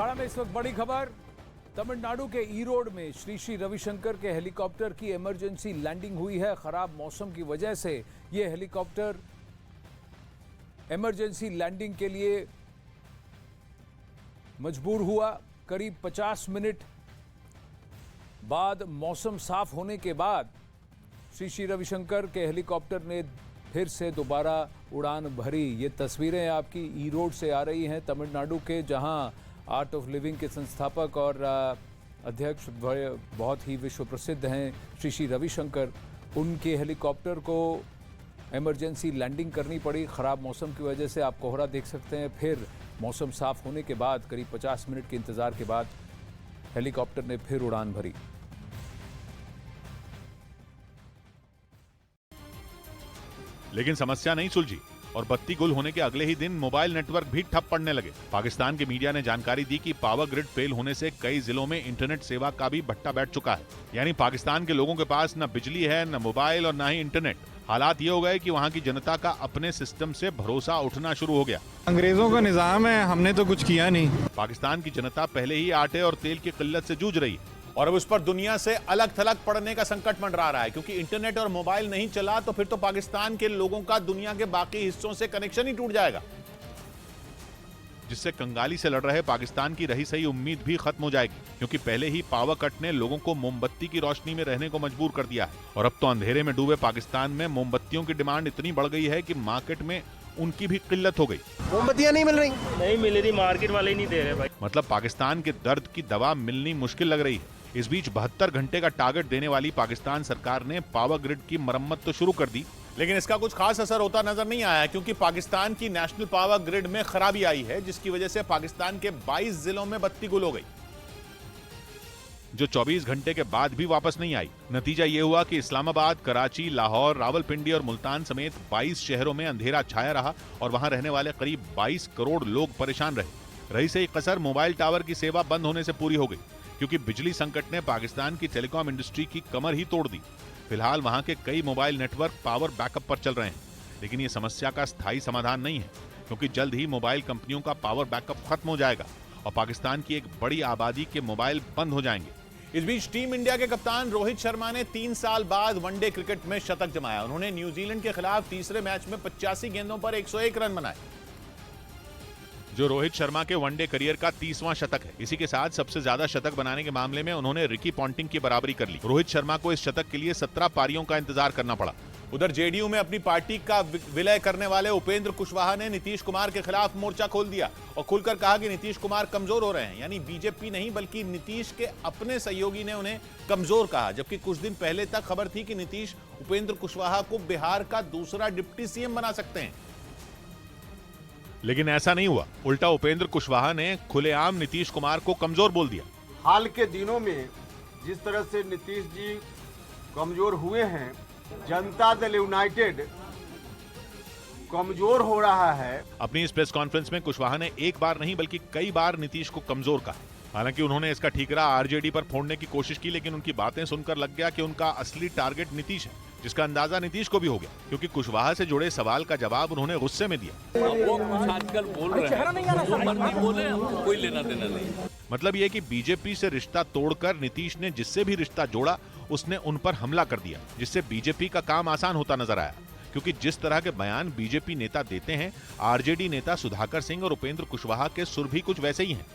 अखाड़ा में इस वक्त बड़ी खबर। तमिलनाडु के ईरोड में श्री श्री रविशंकर के हेलीकॉप्टर की इमरजेंसी लैंडिंग हुई है। खराब मौसम की वजह से यह हेलीकॉप्टर इमरजेंसी लैंडिंग के लिए मजबूर हुआ। करीब 50 मिनट बाद मौसम साफ होने के बाद श्री श्री रविशंकर के हेलीकॉप्टर ने फिर से दोबारा उड़ान भरी। ये तस्वीरें आपकी ईरोड से आ रही हैं तमिलनाडु के, जहां आर्ट ऑफ लिविंग के संस्थापक और अध्यक्ष बहुत ही विश्व प्रसिद्ध हैं श्री श्री रविशंकर। उनके हेलीकॉप्टर को इमरजेंसी लैंडिंग करनी पड़ी। ख़राब मौसम की वजह से आप कोहरा देख सकते हैं। फिर मौसम साफ होने के बाद करीब 50 मिनट के इंतज़ार के बाद हेलीकॉप्टर ने फिर उड़ान भरी। लेकिन समस्या नहीं सुलझी और बत्ती गुल होने के अगले ही दिन मोबाइल नेटवर्क भी ठप पड़ने लगे। पाकिस्तान के मीडिया ने जानकारी दी कि पावर ग्रिड फेल होने से कई जिलों में इंटरनेट सेवा का भी भट्टा बैठ चुका है। यानी पाकिस्तान के लोगों के पास न बिजली है, न मोबाइल और न ही इंटरनेट। हालात ये हो गए कि वहाँ की जनता का अपने सिस्टम से भरोसा उठना शुरू हो गया। अंग्रेजों का निजाम है, हमने तो कुछ किया नहीं। पाकिस्तान की जनता पहले ही आटे और तेल की किल्लत से जूझ रही है और अब उस पर दुनिया से अलग थलग पड़ने का संकट मंडरा रहा है, क्योंकि इंटरनेट और मोबाइल नहीं चला तो फिर तो पाकिस्तान के लोगों का दुनिया के बाकी हिस्सों से कनेक्शन ही टूट जाएगा, जिससे कंगाली से लड़ रहे पाकिस्तान की रही सही उम्मीद भी खत्म हो जाएगी। क्योंकि पहले ही पावर कट ने लोगों को मोमबत्ती की रोशनी में रहने को मजबूर कर दिया है और अब तो अंधेरे में डूबे पाकिस्तान में मोमबत्तियों की डिमांड इतनी बढ़ गई है कि मार्केट में उनकी भी किल्लत हो गई। मोमबत्तियां नहीं मिल रही, मार्केट वाले ही नहीं दे रहे भाई। मतलब पाकिस्तान के दर्द की दवा मिलनी मुश्किल लग रही है। इस बीच 72 घंटे का टारगेट देने वाली पाकिस्तान सरकार ने पावर ग्रिड की मरम्मत तो शुरू कर दी, लेकिन इसका कुछ खास असर होता नजर नहीं आया, क्योंकि पाकिस्तान की नेशनल पावर ग्रिड में खराबी आई है, जिसकी वजह से पाकिस्तान के 22 जिलों में बत्ती गुल हो गई, जो 24 घंटे के बाद भी वापस नहीं आई। नतीजा यह हुआ कि इस्लामाबाद, कराची, लाहौर, रावलपिंडी और मुल्तान समेत 22 शहरों में अंधेरा छाया रहा और वहां रहने वाले करीब 22 करोड़ लोग परेशान रहे। रही सही कसर मोबाइल टावर की सेवा बंद होने से पूरी हो गई, क्योंकि बिजली संकट ने पाकिस्तान की टेलीकॉम इंडस्ट्री की कमर ही तोड़ दी। फिलहाल वहां के कई मोबाइल नेटवर्क पावर बैकअप पर चल रहे हैं, लेकिन ये समस्या का स्थायी समाधान नहीं है, क्योंकि जल्द ही मोबाइल कंपनियों का पावर बैकअप खत्म हो जाएगा और पाकिस्तान की एक बड़ी आबादी के मोबाइल बंद हो जाएंगे। इस बीच टीम इंडिया के कप्तान रोहित शर्मा ने 3 साल बाद वनडे क्रिकेट में शतक जमाया। उन्होंने न्यूजीलैंड के खिलाफ तीसरे मैच में 85 गेंदों पर 101 रन बनाए, जो रोहित शर्मा के वनडे करियर का 30वां शतक है। इसी के साथ सबसे ज्यादा शतक बनाने के मामले में उन्होंने रिकी पॉन्टिंग की बराबरी कर ली। रोहित शर्मा को इस शतक के लिए 17 पारियों का इंतजार करना पड़ा। उधर जेडीयू में अपनी पार्टी का विलय करने वाले उपेंद्र कुशवाहा ने नीतीश कुमार के खिलाफ मोर्चा खोल दिया और खुलकर कहा कि नीतीश कुमार कमजोर हो रहे हैं। यानी बीजेपी नहीं बल्कि नीतीश के अपने सहयोगी ने उन्हें कमजोर कहा, जबकि कुछ दिन पहले तक खबर थी कि नीतीश उपेंद्र कुशवाहा को बिहार का दूसरा डिप्टी सीएम बना सकते हैं। लेकिन ऐसा नहीं हुआ। उल्टा उपेंद्र कुशवाहा ने खुलेआम नीतीश कुमार को कमजोर बोल दिया। हाल के दिनों में जिस तरह से नीतीश जी कमजोर हुए हैं, जनता दल यूनाइटेड कमजोर हो रहा है। अपनी इस प्रेस कॉन्फ्रेंस में कुशवाहा ने एक बार नहीं बल्कि कई बार नीतीश को कमजोर कहा। हालांकि उन्होंने इसका ठीकरा आरजेडी पर फोड़ने की कोशिश की, लेकिन उनकी बातें सुनकर लग गया कि उनका असली टारगेट नीतीश है, जिसका अंदाजा नीतीश को भी हो गया, क्योंकि कुशवाहा से जुड़े सवाल का जवाब उन्होंने गुस्से में दिया। वो कुछ आजकल बोल रहे हैं, जो मर्जी बोले, हमको कोई लेना देना नहीं। मतलब यह कि बीजेपी से रिश्ता तोड़कर नीतीश ने जिससे भी रिश्ता जोड़ा उसने उन पर हमला कर दिया, जिससे बीजेपी का काम आसान होता नजर आया। क्योंकि जिस तरह के बयान बीजेपी नेता देते हैं, आरजेडी नेता सुधाकर सिंह और उपेंद्र कुशवाहा के सुर भी कुछ वैसे ही हैं।